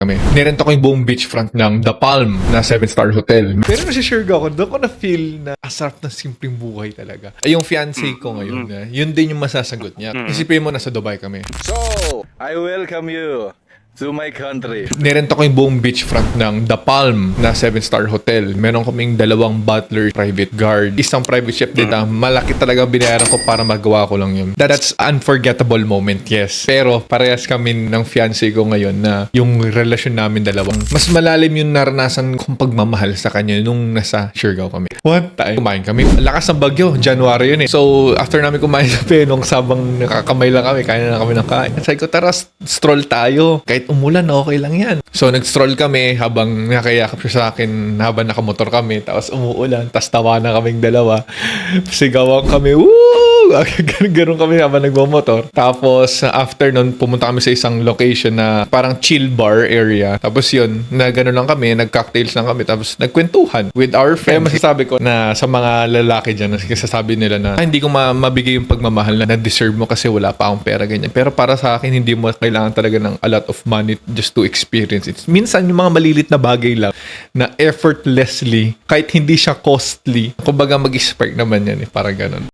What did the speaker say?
kami. Nirento ko yung buong beachfront ng The Palm na 7-star hotel. Pero nasi-share ako, doon ko na-feel na asarap ng simpleng buhay talaga. Ay, yung fiancé ko ngayon, yun din yung masasagot niya. Isipin mo, nasa Dubai kami. So, I welcome you to my country. Nirento ko yung buong beachfront ng The Palm na 7-star hotel. Meron kaming 2 butler, private guard, isang private chef dito. Malaki talaga binayaran ko para magawa ko lang yun. That's unforgettable moment, yes. Pero parehas kami ng fiancé ko ngayon na yung relasyon namin dalawang mas malalim yung naranasan kong pagmamahal sa kanya nung nasa Siargao kami. One time, kumain kami. Lakas ng bagyo, January yun eh. So, after namin kumain sa Penong, sabang nakakamay lang kami, kain na kami ng kain. Sabi ko, tara, stroll tayo. Kahit umulan, okay lang yan. So, nag-stroll kami habang nakayakap siya sa akin, habang nakamotor kami, tapos umuulan, tapos tawa na kaming dalawa. Sigawan kami, woo! Ganun kami habang nagmamotor. Tapos, after nun, pumunta kami sa isang location na parang chill bar area. Tapos yun, na gano'n lang kami, nag-cocktails lang kami, tapos nagkwentuhan with our friends. Masasabi ko na sa mga lalaki dyan, sasabi nila na hindi ko mabigay yung pagmamahal na deserve mo kasi wala pa akong pera, ganyan. Pero para sa akin, hindi mo kailangan talaga ng a lot of money just to experience it. Minsan, yung mga malilit na bagay lang na effortlessly, kahit hindi siya costly, kumbaga mag-spark naman yan eh, para ganun.